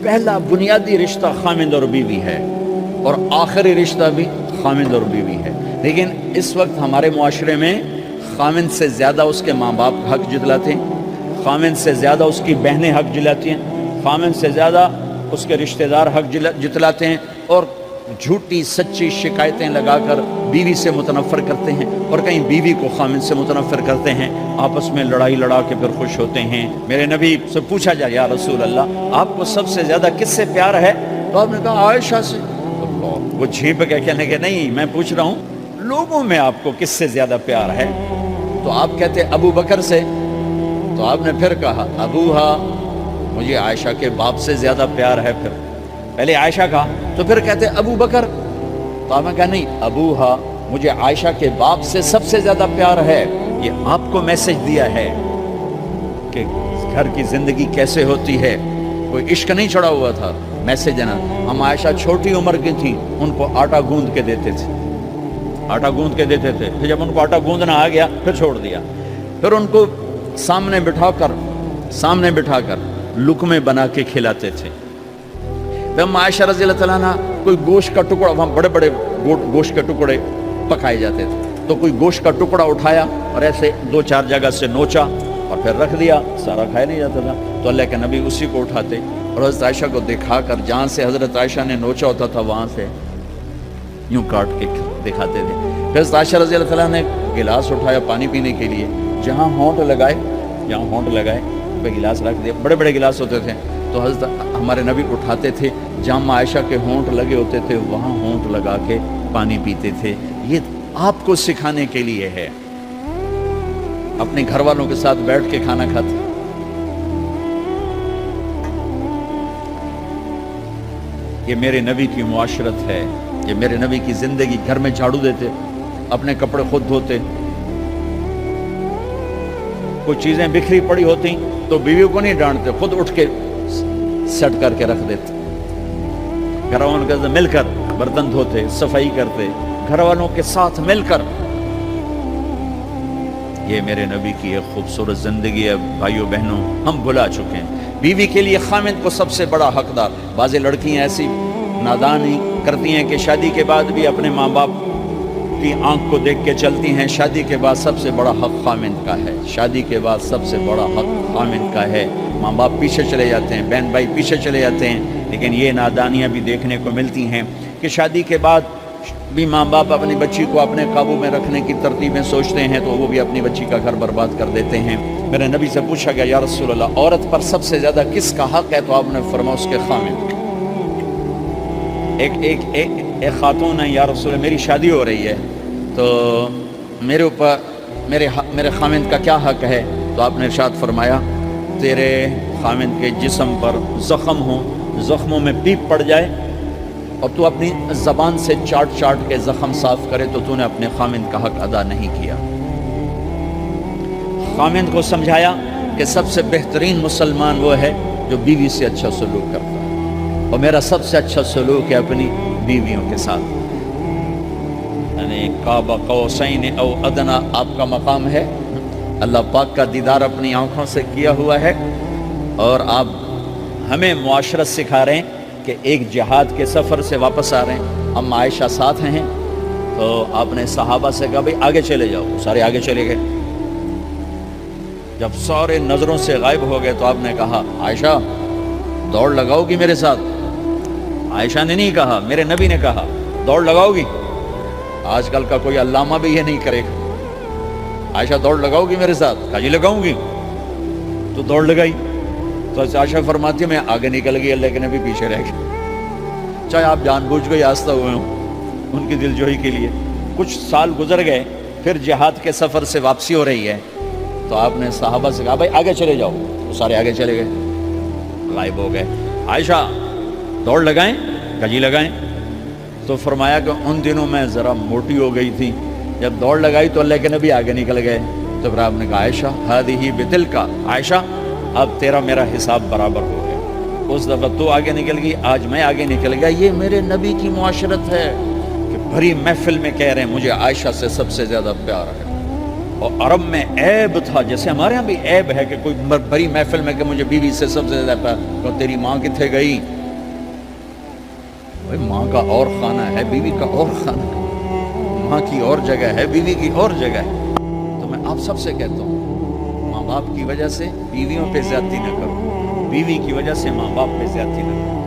پہلا بنیادی رشتہ خامند اور بیوی ہے، اور آخری رشتہ بھی خامند اور بیوی ہے۔ لیکن اس وقت ہمارے معاشرے میں خامند سے زیادہ اس کے ماں باپ حق جتلاتے ہیں، خامند سے زیادہ اس کی بہنیں حق جلاتی ہیں، خامند سے زیادہ اس کے رشتہ دار حق جتلاتے ہیں، اور جھوٹی سچی شکایتیں لگا کر بیوی سے متنفر کرتے ہیں، اور کہیں بیوی کو خامند سے متنفر کرتے ہیں، آپس میں لڑائی لڑا کے پھر خوش ہوتے ہیں۔ میرے نبی سے پوچھا جائے یا رسول اللہ آپ کو سب سے زیادہ کس سے پیار ہے؟ تو آپ نے کہا عائشہ سے۔ اللہ، وہ جھیپ کے کہنے کہ نہیں، میں پوچھ رہا ہوں لوگوں میں آپ کو کس سے زیادہ پیار ہے؟ تو آپ کہتے ابو بکر سے۔ تو آپ نے پھر کہا ابوہا، مجھے عائشہ کے باپ سے زیادہ پیار ہے۔ پھر پہلے عائشہ کہا تو پھر کہتے ابو بکر۔ تو آپ نے کہا نہیں، ابوہا، مجھے عائشہ کے باپ سے سب سے زیادہ پیار ہے۔ یہ آپ کو میسج دیا ہے کہ گھر کی زندگی کیسے ہوتی ہے، کوئی عشق نہیں چڑھا ہوا تھا، میسج ہے نا۔ ہم عائشہ چھوٹی عمر کی تھیں، ان کو آٹا گوندھ کے دیتے تھے، آٹا گوندھ کے دیتے تھے، پھر جب ان کو آٹا گوندھنا آ گیا پھر چھوڑ دیا، پھر ان کو سامنے بٹھا کر لقمے بنا کے کھلاتے تھے۔ پھر ہم عائشہ رضی اللہ تعالیٰ عنہ کوئی گوشت کا ٹکڑا، وہاں بڑے بڑے گوشت کے ٹکڑے پکائے جاتے تھے، تو کوئی گوشت کا ٹکڑا اٹھایا اور ایسے 2-4 جگہ سے نوچا اور پھر رکھ دیا، سارا کھایا نہیں جاتا تھا، تو اللہ کے نبی اسی کو اٹھاتے اور حضرت عائشہ کو دکھا کر جہاں سے حضرت عائشہ نے نوچا ہوتا تھا وہاں سے یوں کاٹ کے دکھاتے تھے۔ پھر حضرت عائشہ رضی اللہ تعالیٰ نے گلاس اٹھایا پانی پینے کے لیے، جہاں ہونٹ لگائے پہ گلاس رکھ دیا، بڑے بڑے گلاس ہوتے تھے، تو حضرت ہمارے نبی اٹھاتے تھے، جہاں عائشہ کے ہونٹ لگے ہوتے تھے وہاں ہونٹ لگا کے پانی پیتے تھے۔ یہ آپ کو سکھانے کے لیے ہے، اپنے گھر والوں کے ساتھ بیٹھ کے کھانا کھاتے۔ یہ میرے نبی کی معاشرت ہے، یہ میرے نبی کی زندگی۔ گھر میں جھاڑو دیتے، اپنے کپڑے خود دھوتے، کوئی چیزیں بکھری پڑی ہوتی تو بیوی کو نہیں ڈانٹتے، خود اٹھ کے سیٹ کر کے رکھ دیتے، گھر والوں کے ساتھ مل کر برتن دھوتے، صفائی کرتے، گھر والوں کے ساتھ مل کر۔ یہ میرے نبی کی ایک خوبصورت زندگی ہے بھائیو بہنوں، ہم بھلا چکے ہیں۔ بیوی کے لیے خامند کو سب سے بڑا حقدار، بعض لڑکیاں ایسی نادانی کرتی ہیں کہ شادی کے بعد بھی اپنے ماں باپ کی آنکھ کو دیکھ کے چلتی ہیں۔ شادی کے بعد سب سے بڑا حق خامند کا ہے، شادی کے بعد سب سے بڑا حق خامند کا ہے۔ ماں باپ پیچھے چلے جاتے ہیں، بہن بھائی پیچھے چلے جاتے ہیں، لیکن یہ نادانیاں بھی دیکھنے کو ملتی ہیں کہ شادی کے بعد بھی ماں باپ اپنی بچی کو اپنے قابو میں رکھنے کی ترتیبیں سوچتے ہیں تو وہ بھی اپنی بچی کا گھر برباد کر دیتے ہیں۔ میرے نبی سے پوچھا گیا یا رسول اللہ عورت پر سب سے زیادہ کس کا حق ہے؟ تو آپ نے فرمایا اس کے خامند۔ ایک خاتون ہے، یا رسول اللہ میری شادی ہو رہی ہے تو میرے اوپر میرے خامند کا کیا حق ہے؟ تو آپ نے ارشاد فرمایا تیرے خامند کے جسم پر زخم ہوں، زخموں میں پیپ پڑ جائے اور تو اپنی زبان سے چاٹ کے زخم صاف کرے تو تو نے اپنے خامند کا حق ادا نہیں کیا۔ خامند کو سمجھایا کہ سب سے بہترین مسلمان وہ ہے جو بیوی سے اچھا سلوک کرتا ہے، اور میرا سب سے اچھا سلوک ہے اپنی بیویوں کے ساتھ، یعنی قاب قوسین او ادنا آپ کا مقام ہے۔ اللہ پاک کا دیدار اپنی آنکھوں سے کیا ہوا ہے، اور آپ ہمیں معاشرت سکھا رہے ہیں کہ ایک جہاد کے سفر سے واپس آ رہے ہیں، ہم عائشہ ساتھ ہیں، تو آپ نے صحابہ سے کہا بھئی آگے چلے جاؤ، سارے آگے چلے گئے۔ جب سارے نظروں سے غائب ہو گئے تو آپ نے کہا عائشہ دوڑ لگاؤ گی میرے ساتھ؟ عائشہ نے نہیں کہا، میرے نبی نے کہا دوڑ لگاؤ گی؟ آج کل کا کوئی علامہ بھی یہ نہیں کرے گا، عائشہ دوڑ لگاؤ گی میرے ساتھ؟ کہا جی لگاؤں گی، تو دوڑ لگائی۔ تو عائشہ فرماتی ہے میں آگے نکل گئی، اللہ کے نبی پیچھے رہ گئے، چاہے آپ جان بوجھ کے آستہ ہوئے ہوں ان کی دل جوئی کے لیے۔ کچھ سال گزر گئے، پھر جہاد کے سفر سے واپسی ہو رہی ہے، تو آپ نے صحابہ سے کہا بھائی آگے چلے جاؤ، تو سارے آگے چلے گئے، غائب ہو گئے۔ عائشہ دوڑ لگائیں؟ کہا جی لگائیں۔ تو فرمایا کہ ان دنوں میں ذرا موٹی ہو گئی تھی، جب دوڑ لگائی تو اللہ کے نبی آگے نکل گئے، تو پھر آپ نے کہا عائشہ ہذہ بتلک، عائشہ اب تیرا میرا حساب برابر ہو گیا، اس دفعہ تو آگے نکل گئی، آج میں آگے نکل گیا۔ یہ میرے نبی کی معاشرت ہے کہ بھری محفل میں کہہ رہے ہیں مجھے عائشہ سے سب سے زیادہ پیار ہے۔ اور عرب میں عیب تھا، جیسے ہمارے ہاں بھی عیب ہے کہ کوئی بڑی محفل میں کہ مجھے بیوی سے سب سے زیادہ پیار، تو تیری ماں کتنے گئی، بھائی ماں کا اور خانہ ہے، بیوی کا اور خانہ ہے، ماں کی اور جگہ ہے، بیوی کی اور جگہ ہے۔ تو میں آپ سب سے کہتا ہوں، ماں باپ کی وجہ سے بیویوں پہ زیادتی نہ کرو، بیوی کی وجہ سے ماں باپ پہ زیادتی نہ کرو۔